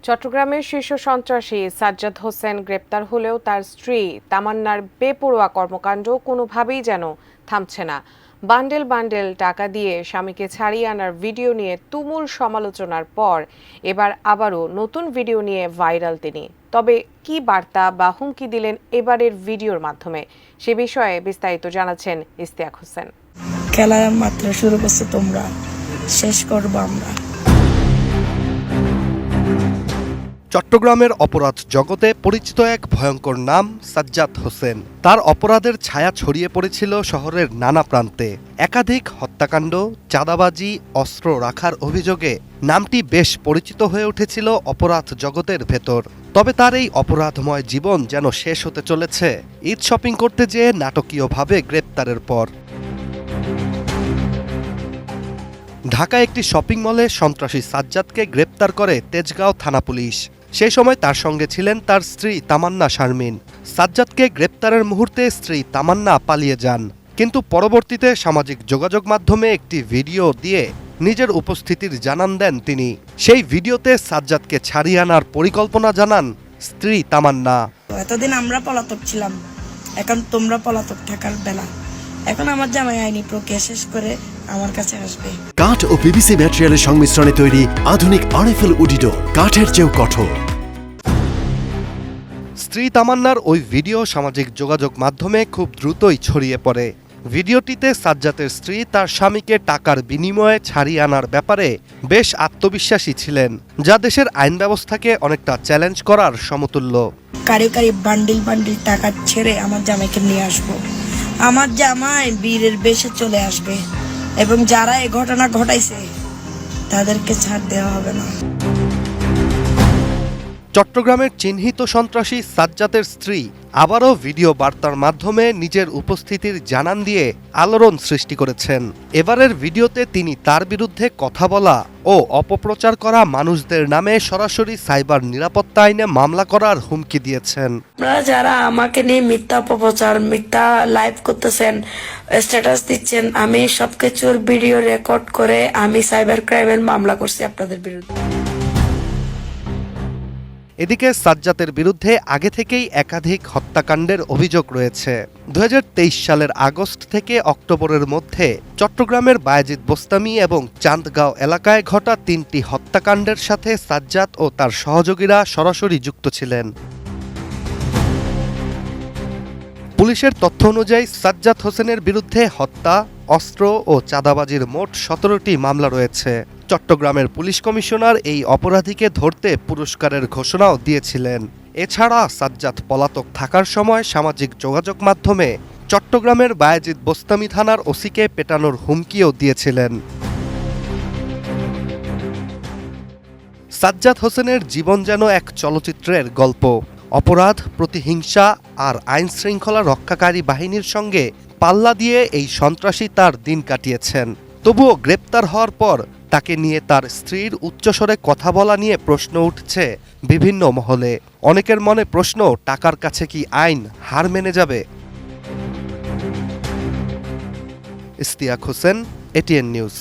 চট্টগ্রামের শীর্ষ সন্ত্রাসী সাজ্জাদ হোসেন গ্রেপ্তার হলেও তার স্ত্রী তামান্নার বেপরোয়া কর্মকাণ্ড কোনোভাবেই যেন থামছে না। বান্ডেল বান্ডেল টাকা দিয়ে স্বামীকে ছাড়িয়ে আনার ভিডিও নিয়ে তুমুল সমালোচনার পর এবার আবারও নতুন ভিডিও নিয়ে ভাইরাল তিনি। তবে কি বার্তা বা হুমকি দিলেন এবারের ভিডিওর মাধ্যমে, সে বিষয়ে বিস্তারিত জানাচ্ছেন ইস্তিয়াক হোসেন। খেলা মাত্র শুরু করছো তোমরা, শেষ করবো আমরা। চট্টগ্রামের অপরাধ জগতে পরিচিত এক ভয়ঙ্কর নাম সাজ্জাদ হোসেন। তার অপরাধের ছায়া ছড়িয়ে পড়েছিল শহরের নানা প্রান্তে। একাধিক হত্যাকাণ্ড, চাঁদাবাজি, অস্ত্র রাখার অভিযোগে নামটি বেশ পরিচিত হয়ে উঠেছিল অপরাধ জগতের ভেতর। তবে তার এই অপরাধময় জীবন যেন শেষ হতে চলেছে ঈদ শপিং করতে যেয়ে নাটকীয়ভাবে গ্রেপ্তারের পর। ঢাকায় একটি শপিং মলে সন্ত্রাসী সাজ্জাদকে গ্রেপ্তার করে তেজগাঁও থানা পুলিশ। সেই সময় তার সঙ্গে ছিলেন তার স্ত্রী তামান্না শারমিন। সাজ্জাদকে গ্রেপ্তারের মুহূর্তে স্ত্রী তামান্না পালিয়ে যান, কিন্তু পরবর্তীতে সামাজিক যোগাযোগ মাধ্যমে একটি ভিডিও দিয়ে নিজের উপস্থিতির জানান দেন তিনি। সেই ভিডিওতে সাজ্জাদকে ছাড়িয়ে আনার পরিকল্পনা জানান স্ত্রী তামান্না। এতদিন আমরা পলাতক ছিলাম, এখন তোমরা পলাতক থাকার বেলা। এখন আমার জামাই আইনি প্রক্রিয়া শেষ করে আমার কাছে আসবে। কাঠ ও পিভিসি ম্যাটেরিয়ালের সংমিশ্রণে তৈরি আধুনিক আরএফএল উডিডো, কাঠের চেয়েও কঠোর। স্ত্রী তামান্নার ওই ভিডিও সামাজিক যোগাযোগ মাধ্যমে খুব দ্রুতই ছড়িয়ে পড়ে। ভিডিওটিতে সাজ্জাদের স্ত্রী তার স্বামীকে টাকার বিনিময়ে ছাড়িয়ে আনার ব্যাপারে বেশ আত্মবিশ্বাসী ছিলেন, যা দেশের আইন ব্যবস্থাকে অনেকটা চ্যালেঞ্জ করার সমতুল্য। কারি কারি বান্ডিল বান্ডিল টাকা ছেড়ে আমার জামাইকে নিয়ে আসবো। আমার জামাই বীরের বেশে চলে আসবে এবং যারা এই ঘটনা ঘটাইছে তাদেরকে ছাড় দেওয়া হবে না। চট্টগ্রামের চিহ্নিত সন্ত্রাসী সাজ্জাদের স্ত্রী আবারও ভিডিও বার্তার মাধ্যমে নিজের উপস্থিতির জানান দিয়ে আলোড়ন সৃষ্টি করেছেন। এবারের ভিডিওতে তিনি তার বিরুদ্ধে কথা বলা ও অপপ্রচার করা মানুষদের নামে সরাসরি সাইবার নিরাপত্তা আইনে মামলা করার হুমকি দিয়েছেন। আপনারা যারা আমাকে নিয়ে মিথ্যা অপপ্রচার, মিথ্যা লাইভ করতেছেন, স্ট্যাটাস দিচ্ছেন, আমি সবকিছুর ভিডিও রেকর্ড করে আমি সাইবার ক্রাইমের মামলা করছি আপনাদের বিরুদ্ধে। এদিকে সাজ্জাদের বিরুদ্ধে আগে থেকেই একাধিক হত্যাকাণ্ডের অভিযোগ রয়েছে। 2023 সালের আগস্ট থেকে অক্টোবরের মধ্যে চট্টগ্রামের বায়েজিদ বোস্তামি এবং চান্দগাঁও এলাকায় ঘটা 3টি হত্যাকাণ্ডের সাথে সাজ্জাদ ও তার সহযোগীরা সরাসরি যুক্ত ছিলেন। পুলিশের তথ্য অনুযায়ী সাজ্জাদ হোসেনের বিরুদ্ধে হত্যা, অস্ত্র ও চাঁদাবাজির মোট 17টি মামলা রয়েছে। চট্টগ্রামের পুলিশ কমিশনার এই অপরাধীকে ধরতে পুরস্কারের ঘোষণাও দিয়েছিলেন। এছাড়া সাজ্জাদ পলাতক থাকার সময় সামাজিক যোগাযোগ মাধ্যমে চট্টগ্রামের বায়েজিদ বোস্তামি থানার ওসিকে পেটানোর হুমকিও দিয়েছিলেন। সাজ্জাদ হোসেনের জীবন যেন এক চলচ্চিত্রের গল্প। অপরাধ, প্রতিহিংসা আর আইন শৃঙ্খলা রক্ষাকারী বাহিনীর সঙ্গে পাল্লা দিয়ে এই সন্ত্রাসী তার দিন কাটিয়েছেন। তবুও গ্রেপ্তার হওয়ার পর তাকে নিয়ে তার স্ত্রীর উচ্চস্বরে কথা বলা নিয়ে প্রশ্ন উঠছে বিভিন্ন মহলে। অনেকের মনে প্রশ্ন, টাকার কাছে কি আইন হার মেনে যাবে? Istiaq Hossain, ATN news.